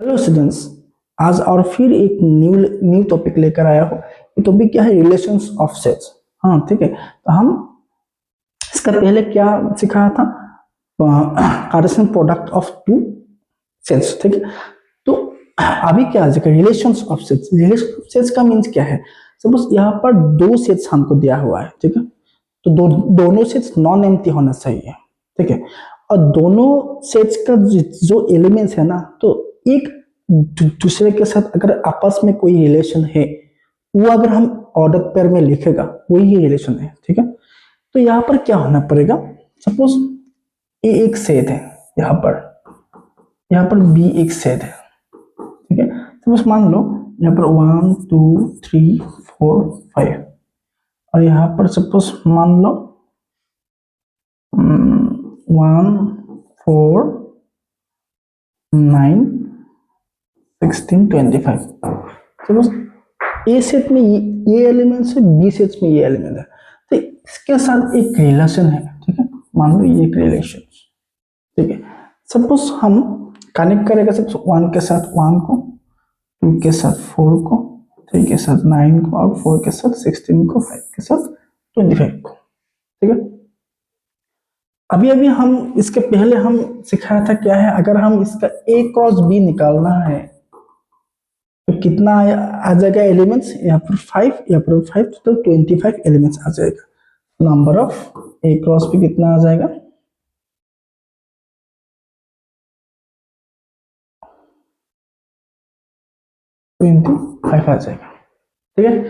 Hello students, आज और फिर एक न्यू टॉपिक लेकर आया हूँ। ये टॉपिक क्या है? Relations of sets. हाँ, ठीक है। तो हम इसका पहले क्या सिखाया था? Cartesian product of two sets, ठीक है। तो अभी क्या आ जाएगा? Relations of sets. Relation of sets का मीन्स क्या है? सपोज यहाँ पर दो सेट्स हमको दिया हुआ है, ठीक है। तो दोनों सेट्स नॉन एम्प्टी होना चाहिए, ठीक है। और दोनों सेट्स का जो एलिमेंट्स है ना, तो एक दूसरे के साथ अगर आपस में कोई रिलेशन है, वो अगर हम ऑर्डर पेयर में लिखेगा वही रिलेशन है, ठीक है। तो यहाँ पर क्या होना पड़ेगा? सपोज ए एक सेट है, यहाँ पर बी एक सेट है, ठीक है। सपोज मान लो यहाँ पर 1 2 3 4 5, और यहाँ पर सपोज मान लो 1 4 9 16 25। सपोज ए सेट में ये एलिमेंट्स है, बी सेट में ये एलिमेंट है, तो इसके साथ एक रिलेशन है, ठीक है। मान लो ये एक रिलेशन, ठीक है। सपोज हम कनेक्ट करेगा सपोज 1 के साथ 1 को, 2 के साथ 4 को, 3 के साथ 9 को, और 4 के साथ 16 को, 5 के साथ 25 को, ठीक है। अभी अभी हम इसके पहले हम सिखाया था क्या है, अगर हम इसका ए क्रॉस बी निकालना है तो कितना आ जाएगा एलिमेंट्स? यहाँ पर 5, यहाँ पर 5, तो 25 एलिमेंट्स आ जाएगा। Number of A cross B कितना आ जाएगा? 25 आ जाएगा, ठीक है।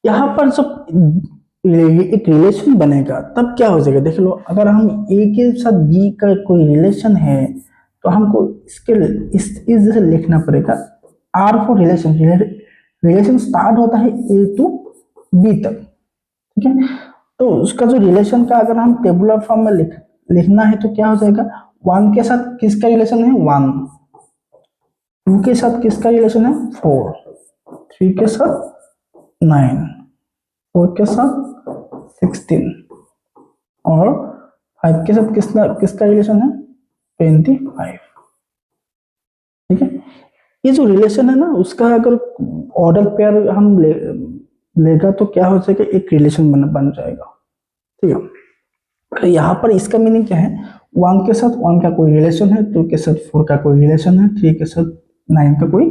यहाँ पर जब एक रिलेशन बनेगा तब क्या हो जाएगा? देख लो, अगर हम ए के साथ बी का कोई रिलेशन है तो हमको इसके इस जैसे लिखना पड़ेगा R for relation. Relation start होता है ए टू बी तक, ठीक है। तो उसका जो रिलेशन का अगर हम टेबुलर फॉर्म में लिखना है तो क्या हो जाएगा? 1 के साथ किसका रिलेशन है? 1। 2 के साथ किसका रिलेशन है? 4। 3 के साथ 9, 4 के साथ 16, और 5 के साथ किसका रिलेशन है? 25, ठीक है। ये जो रिलेशन है ना, उसका अगर ऑर्डर पेयर हम लेगा तो क्या हो जाएगा? एक रिलेशन बन जाएगा, ठीक है। तो यहाँ पर इसका मीनिंग क्या है? 1 के साथ 1 का कोई रिलेशन है, 2 के साथ 4 का कोई रिलेशन है, 3 के साथ 9 का कोई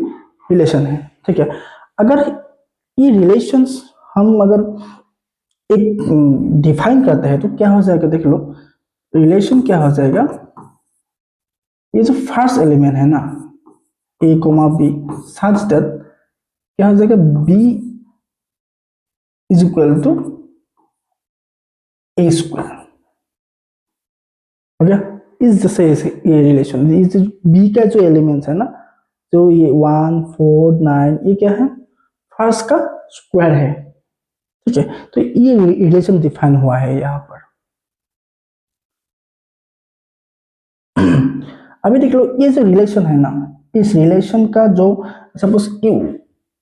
रिलेशन है, ठीक है। अगर ये रिलेशंस हम अगर एक डिफाइन करते हैं तो क्या हो जाएगा? देख लो, रिलेशन क्या हो जाएगा? ये जो फर्स्ट एलिमेंट है ना, A comma B, such that क्या हो जाएगा? B is equal to A square, हो गया। इस जैसे ये रिलेशन, इस बी का जो एलिमेंट्स है ना, जो ये 1 4 9, ये क्या है? फर्स्ट का स्क्वायर है, ठीक है। तो ये रिलेशन डिफाइन हुआ है यहाँ पर। अभी देख लो, ये जो रिलेशन है ना, इस रिलेशन का जो सपोज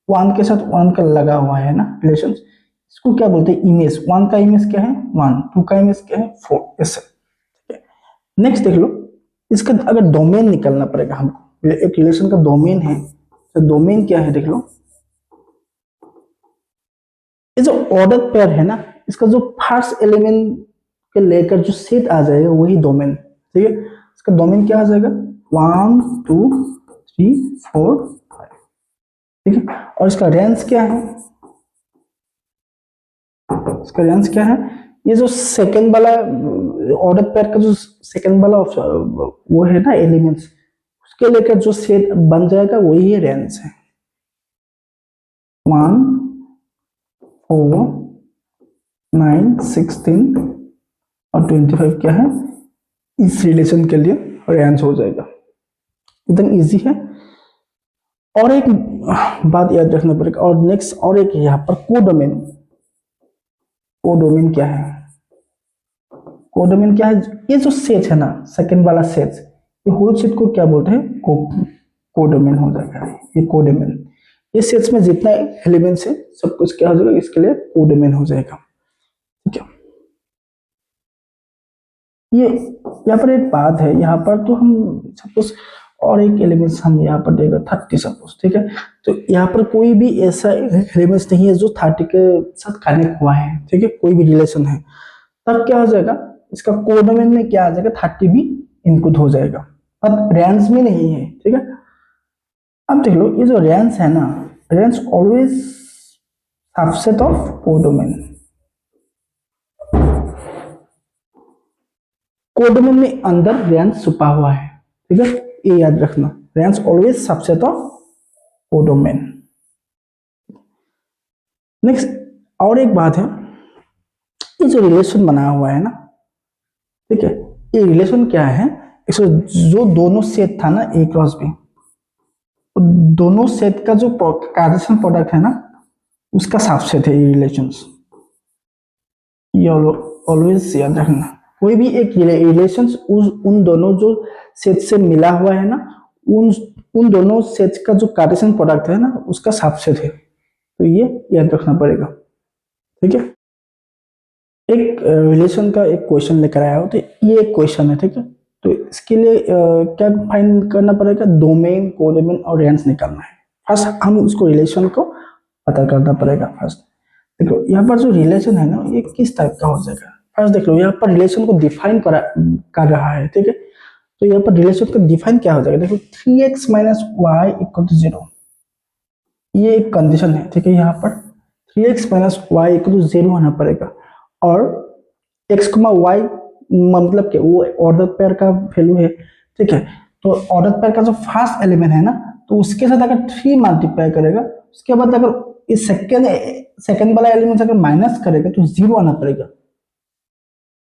1 के साथ 1 का लगा हुआ है ना रिलेशन, इसको क्या बोलते हैं? इमेज। 1 का इमेज क्या है? 1। 2 का इमेज क्या है? 4, ऐसे, ठीक है। नेक्स्ट देख लो, इसका अगर डोमेन निकालना पड़ेगा हमको। एक रिलेशन का डोमेन है, तो डोमेन क्या है? देख लो, ये जो ऑर्डर पेयर है ना, इसका जो फर्स्ट एलिमेंट के लेकर जो सेट आ जाएगा वही डोमेन, ठीक है। इसका डोमेन क्या आ जाएगा? 1 2 3 4 5, ठीक है। और इसका रेंज क्या है? इसका रेंज क्या है? ये जो सेकंड वाला ऑर्डर पेयर का जो सेकंड वाला वो है ना एलिमेंट्स, उसके लेकर जो सेट बन जाएगा वही रेंज है। 1 4 9 16 और 25 क्या है? इस रिलेशन के लिए रेंज हो जाएगा। एकदम इजी है। और एक बात याद रखना पड़ेगा, और नेक्स्ट और एक यहाँ पर कोडोमेन। कोडोमेन क्या है? कोडोमेन क्या है? ये जो सेट है ना, सेकंड वाला सेट, ये होल सेट को क्या बोलते हैं? कोडोमेन हो जाएगा ये कोडोमेन। ये सेट्स में जितना एलिमेंट्स है सब कुछ क्या हो जाएगा? इसके लिए कोडोमेन हो जाएगा, ठीक है। ये यहाँ पर एक बात है, यहाँ पर तो हम सपोज और एक एलिमेंट्स हम यहाँ पर देगा 30 सपोज, ठीक है। तो यहाँ पर कोई भी ऐसा एलिमेंट्स नहीं है जो 30 के साथ कनेक्ट हुआ है, ठीक है, कोई भी रिलेशन है, तब क्या हो जाएगा, इसका कोडोमेन में क्या आ जाएगा, 30 भी इनपुट हो जाएगा। अब रेंज में नहीं है, ठीक है। अब देख लो ये जो रेंज है ना, range always subset of codomain. Codomain में अंदर रेंज छुपा हुआ है, ठीक है, ये याद रखना, range always subset of codomain. Next और एक बात है, ये जो रिलेशन बना हुआ है ना, ठीक है, ये रिलेशन क्या है, जो दोनों सेट था ना ए क्रॉस बी, दोनों सेट का जो कार्टेशियन प्रोडक्ट है ना, उसका सबसेट है ये रिलेशंस। ये ऑलवेज याद रखना, कोई भी एक रिलेशंस उन दोनों जो सेट से मिला हुआ है ना, उन उन दोनों सेट का जो कार्टेशियन प्रोडक्ट है ना, उसका सबसेट है। तो ये याद रखना पड़ेगा, ठीक है। एक रिलेशन का एक क्वेश्चन लेकर आया हो, तो ये एक क्वेश्चन है, ठीक है। तो इसके लिए क्या फाइंड करना पड़ेगा, डोमेन, कोडोमेन और रेंज निकालना है। फर्स्ट हम उसको रिलेशन को पता करना पड़ेगा। फर्स्ट देखो यहाँ पर जो रिलेशन है ना, ये किस टाइप का हो जाएगा। फर्स्ट देख लो यहाँ पर रिलेशन को डिफाइन कर रहा है, ठीक है। तो यहाँ पर रिलेशन का डिफाइन क्या हो जाएगा, देखो 3x minus Y equal to 0, ये एक कंडीशन है, ठीक है। यहाँ पर 3x minus Y equal to 0 होना पड़ेगा, और x वाई मतलब क्या, वो ऑर्डर पेयर का वैल्यू है, ठीक है। तो ऑर्डर पेयर का जो फर्स्ट एलिमेंट है ना, तो उसके साथ अगर 3 मल्टीप्लाई करेगा, उसके बाद अगर इस सेकेंड वाला एलिमेंट अगर माइनस करेगा तो 0 आना पड़ेगा,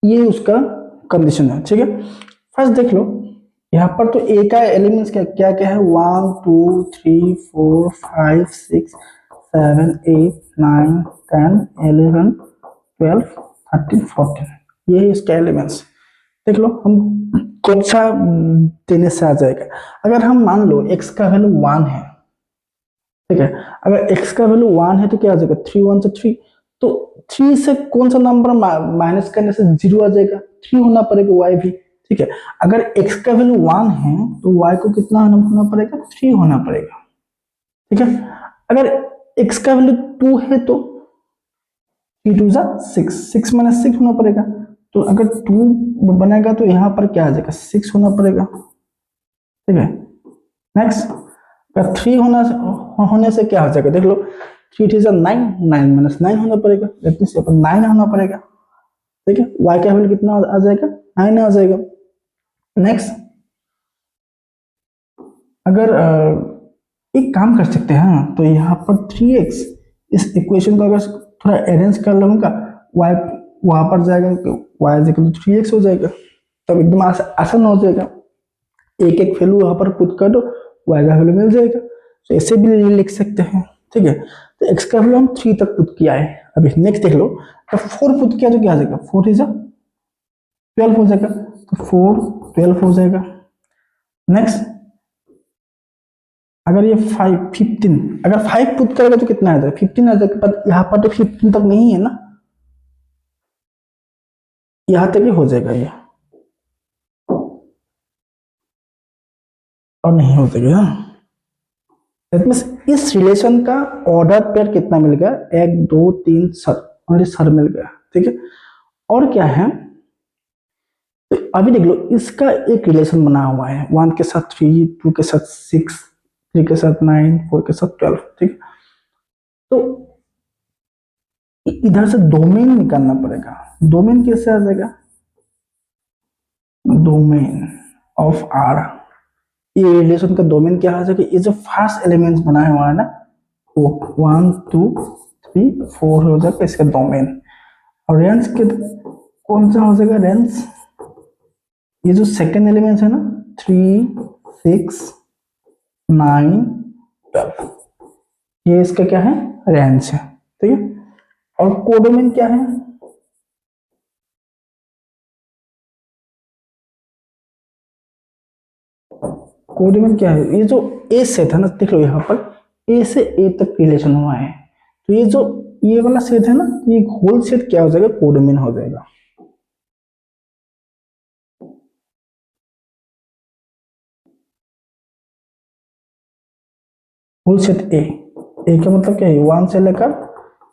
ये उसका कंडीशन है, ठीक है। फर्स्ट देख लो यहाँ पर तो ए का एलिमेंट्स क्या क्या क्या है, 1 2 3 4 5 6 7 8 9 10 11 12 13 14, ये है इसका एलिमेंट्स। देख लो हम कौन सा देने से आ जाएगा। अगर हम मान लो x का वैल्यू 1 है, ठीक है, अगर x का वैल्यू 1 है तो क्या आ जाएगा, 3 1 से 3, तो 3 से कौन सा नंबर माइनस करने से 0 आ जाएगा, 3 होना पड़ेगा y भी, ठीक है। अगर x का वैल्यू 1 है तो y को कितना होना पड़ेगा, 3 होना पड़ेगा, ठीक है। अगर x का वैल्यू 2 है तो 3 2 जा 6, 6 माइनस 6 होना पड़ेगा। तो अगर 2 बनेगा तो यहाँ पर क्या आ जाएगा, 6 होना पड़ेगा, ठीक है। नेक्स्ट अगर 3 होने से क्या हो जाएगा, देख लो 3 3 जा 9, 9 माइनस 9 होना पड़ेगा, दैट मींस यहाँ पर 9 होना पड़ेगा, ठीक है। y का वैल्यू कितना आ जाएगा, 9 आ जाएगा। नेक्स्ट अगर एक काम कर सकते हैं, तो यहाँ पर 3x, इस इक्वेशन को अगर थोड़ा अरेंज कर लूंगा, y वहां पर जाएगा तो y इक्वल टू 3x हो जाएगा, तब एकदम आसान हो जाएगा, एक एक वैल्यू वहां पर पुट कर दो, y का वैल्यू मिल जाएगा। तो ऐसे भी लिख सकते हैं, ठीक है। तो x का वैल्यू हम 3 तक पुट किया है। अभी नेक्स्ट देख लो, तो 4 पुट किया तो क्या आ जाएगा, 4 इज 12 हो जाएगा, तो 4 12 हो जाएगा। नेक्स्ट अगर ये 5 15, अगर 5 पुट करेगा तो कितना आ जाएगा, 15 आ जाएगा, पर यहाँ पर तो 15 तक नहीं है ना, यहाँ तक ही हो जाएगा ये, और नहीं हो जाएगा। दैट मींस इस रिलेशन का ऑर्डर पेयर कितना मिल गया, 1 2 3 सर, ओनली सर मिल गया, ठीक है। और क्या है, तो अभी देख लो इसका एक रिलेशन बना हुआ है, 1 के साथ 3, 2 के साथ 6, 3 के साथ 9, 4 के साथ 12, ठीक है। तो इधर से डोमेन निकालना पड़ेगा, डोमेन कैसे आ जाएगा, डोमेन ऑफ आर, ये रिलेशन का डोमेन क्या आ जाएगा, ये जो फर्स्ट एलिमेंट्स बनाया हुआ है ना, वो 1 2 3 4 हो जाएगा इसका डोमेन। और रेंज के कौन सा हो जाएगा, रेंज ये जो सेकंड एलिमेंट है ना, 3 6 9 12, ये इसका क्या है, रेंज है, ठीक है। और कोडोमेन क्या है, कोडोमेन क्या है, ये जो ए सेट है ना, देख लो यहाँ पर ए से ए तक रिलेशन हुआ है, तो ये जो ये वाला सेट है ना, ये होल सेट क्या हो जाएगा, कोडोमेन हो जाएगा। फुल सेट ए का मतलब क्या है, 1 से लेकर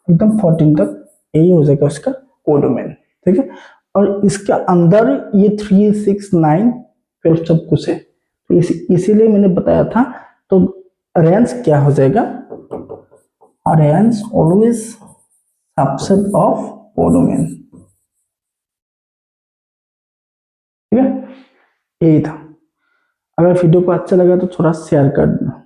एकदम 14 तक यही हो जाएगा उसका कोडोमेन। ठीक है, और इसके अंदर ये 3 6 9 फिर सब कुछ है, तो इसीलिए मैंने बताया था। तो रेंज क्या हो जाएगा, range always subset of codomain. ठीक है, यही था। अगर वीडियो को अच्छा लगा तो थोड़ा शेयर कर देना।